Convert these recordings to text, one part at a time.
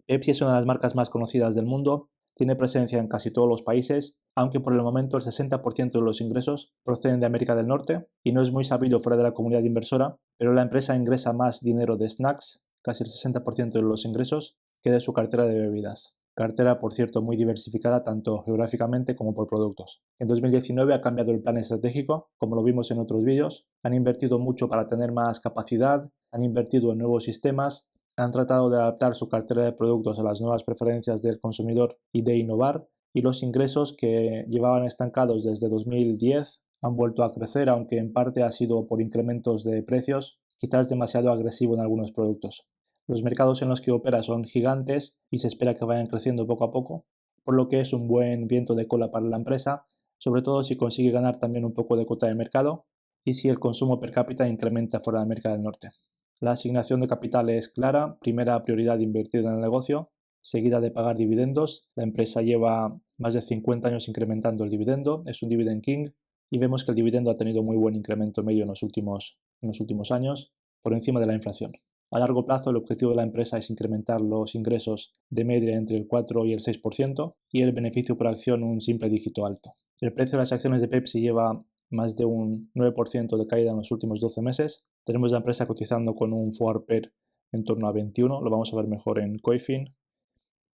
Pepsi es una de las marcas más conocidas del mundo, tiene presencia en casi todos los países, aunque por el momento el 60% de los ingresos proceden de América del Norte y no es muy sabido fuera de la comunidad inversora, pero la empresa ingresa más dinero de snacks, casi el 60% de los ingresos, que de su cartera de bebidas. Cartera, por cierto, muy diversificada tanto geográficamente como por productos. En 2019 ha cambiado el plan estratégico, como lo vimos en otros vídeos, han invertido mucho para tener más capacidad, han invertido en nuevos sistemas, han tratado de adaptar su cartera de productos a las nuevas preferencias del consumidor y de innovar, y los ingresos que llevaban estancados desde 2010 han vuelto a crecer, aunque en parte ha sido por incrementos de precios, quizás demasiado agresivo en algunos productos. Los mercados en los que opera son gigantes y se espera que vayan creciendo poco a poco, por lo que es un buen viento de cola para la empresa, sobre todo si consigue ganar también un poco de cuota de mercado y si el consumo per cápita incrementa fuera de América del Norte. La asignación de capital es clara, primera prioridad invertir en el negocio, seguida de pagar dividendos. La empresa lleva más de 50 años incrementando el dividendo, es un dividend king y vemos que el dividendo ha tenido muy buen incremento medio en los últimos años, por encima de la inflación. A largo plazo, el objetivo de la empresa es incrementar los ingresos de media entre el 4 y el 6% y el beneficio por acción un simple dígito alto. El precio de las acciones de Pepsi lleva más de un 9% de caída en los últimos 12 meses. Tenemos la empresa cotizando con un forward PER en torno a 21, lo vamos a ver mejor en Coifin.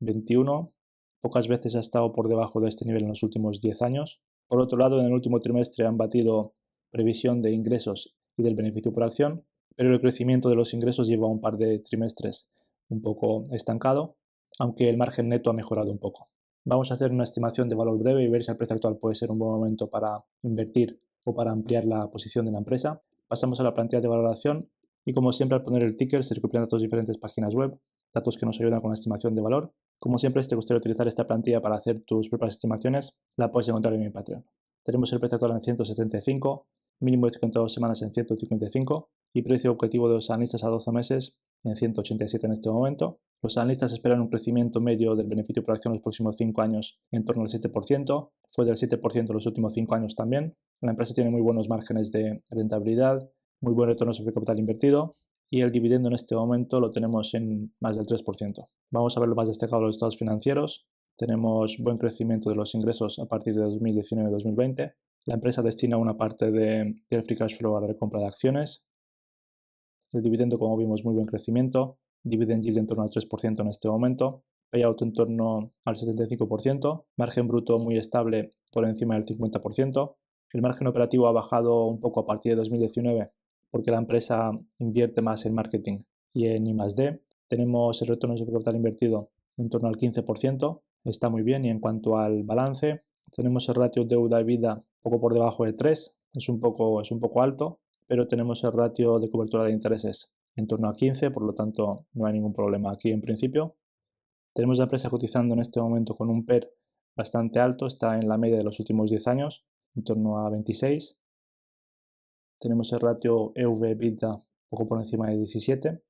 21, pocas veces ha estado por debajo de este nivel en los últimos 10 años. Por otro lado, en el último trimestre han batido previsión de ingresos y del beneficio por acción, pero el crecimiento de los ingresos lleva un par de trimestres un poco estancado, aunque el margen neto ha mejorado un poco. Vamos a hacer una estimación de valor breve y ver si el precio actual puede ser un buen momento para invertir o para ampliar la posición de la empresa. Pasamos a la plantilla de valoración y, como siempre, al poner el ticker se recopilan datos de diferentes páginas web, datos que nos ayudan con la estimación de valor. Como siempre, si te gustaría utilizar esta plantilla para hacer tus propias estimaciones, la puedes encontrar en mi Patreon. Tenemos el precio actual en 175, mínimo de 52 semanas en 155 y precio objetivo de los analistas a 12 meses en 187 en este momento. Los analistas esperan un crecimiento medio del beneficio por acción en los próximos 5 años en torno al 7%, fue del 7% en los últimos 5 años también. La empresa tiene muy buenos márgenes de rentabilidad, muy buen retorno sobre capital invertido y el dividendo en este momento lo tenemos en más del 3%. Vamos a ver lo más destacado de los estados financieros. Tenemos buen crecimiento de los ingresos a partir de 2019-2020. La empresa destina una parte del free cash flow a la recompra de acciones. El dividendo, como vimos, muy buen crecimiento. Dividend yield en torno al 3% en este momento. Payout en torno al 75%. Margen bruto muy estable por encima del 50%. El margen operativo ha bajado un poco a partir de 2019 porque la empresa invierte más en marketing y en I+D. Tenemos el retorno sobre capital invertido en torno al 15%. Está muy bien. Y en cuanto al balance, tenemos el ratio deuda-EBITDA poco por debajo de 3. Es un poco alto, pero tenemos el ratio de cobertura de intereses en torno a 15, por lo tanto no hay ningún problema aquí en principio. Tenemos la empresa cotizando en este momento con un PER bastante alto, está en la media de los últimos 10 años, en torno a 26. Tenemos el ratio EV/EBITDA poco por encima de 17.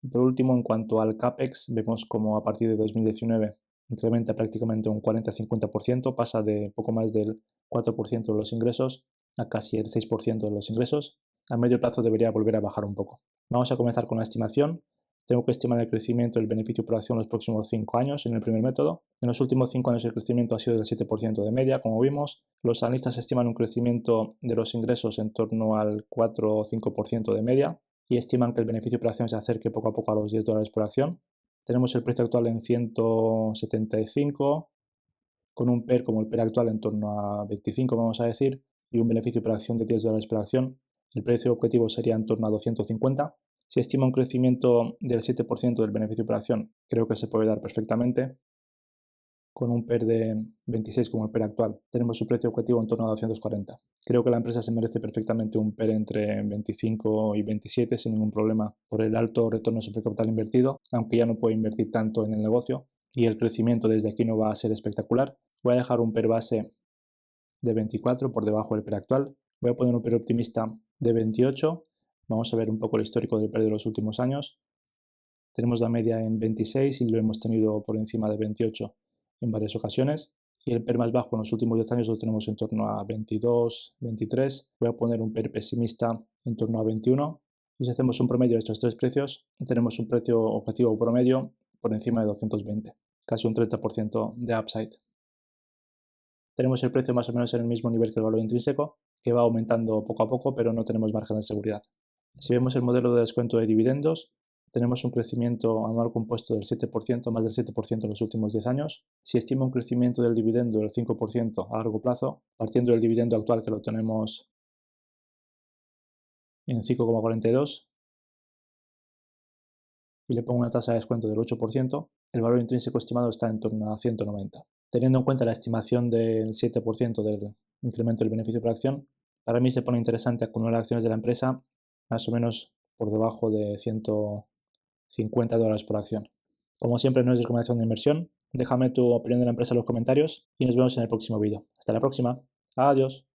Y por último, en cuanto al CAPEX, vemos como a partir de 2019 incrementa prácticamente un 40-50%, pasa de poco más del 4% de los ingresos a casi el 6% de los ingresos. A medio plazo debería volver a bajar un poco. Vamos a comenzar con la estimación. Tengo que estimar el crecimiento del beneficio por acción en los próximos 5 años en el primer método. En los últimos 5 años el crecimiento ha sido del 7% de media, como vimos. Los analistas estiman un crecimiento de los ingresos en torno al 4 o 5% de media y estiman que el beneficio por acción se acerque poco a poco a los $10 por acción. Tenemos el precio actual en 175, con un PER como el PER actual en torno a 25, vamos a decir, y un beneficio por acción de $10 por acción. El precio objetivo sería en torno a 250. Si estima un crecimiento del 7% del beneficio por acción, creo que se puede dar perfectamente. Con un PER de 26 como el PER actual, tenemos su precio objetivo en torno a 240. Creo que la empresa se merece perfectamente un PER entre 25 y 27 sin ningún problema por el alto retorno sobre capital invertido, aunque ya no puede invertir tanto en el negocio y el crecimiento desde aquí no va a ser espectacular. Voy a dejar un PER base de 24 por debajo del PER actual. Voy a poner un PER optimista de 28. Vamos a ver un poco el histórico del PER de los últimos años. Tenemos la media en 26 y lo hemos tenido por encima de 28 en varias ocasiones, y el PER más bajo en los últimos 10 años lo tenemos en torno a 22, 23. Voy a poner un PER pesimista en torno a 21, y si hacemos un promedio de estos tres precios, tenemos un precio objetivo promedio por encima de 220, casi un 30% de upside. Tenemos el precio más o menos en el mismo nivel que el valor intrínseco, que va aumentando poco a poco, pero no tenemos margen de seguridad. Si vemos el modelo de descuento de dividendos, tenemos un crecimiento anual compuesto del 7%, más del 7% en los últimos 10 años. Si estima un crecimiento del dividendo del 5% a largo plazo, partiendo del dividendo actual que lo tenemos en 5,42 y le pongo una tasa de descuento del 8%, el valor intrínseco estimado está en torno a 190. Teniendo en cuenta la estimación del 7% del incremento del beneficio por acción, para mí se pone interesante acumular acciones de la empresa más o menos por debajo de $150 por acción. Como siempre, no es recomendación de inversión. Déjame tu opinión de la empresa en los comentarios y nos vemos en el próximo vídeo. Hasta la próxima. Adiós.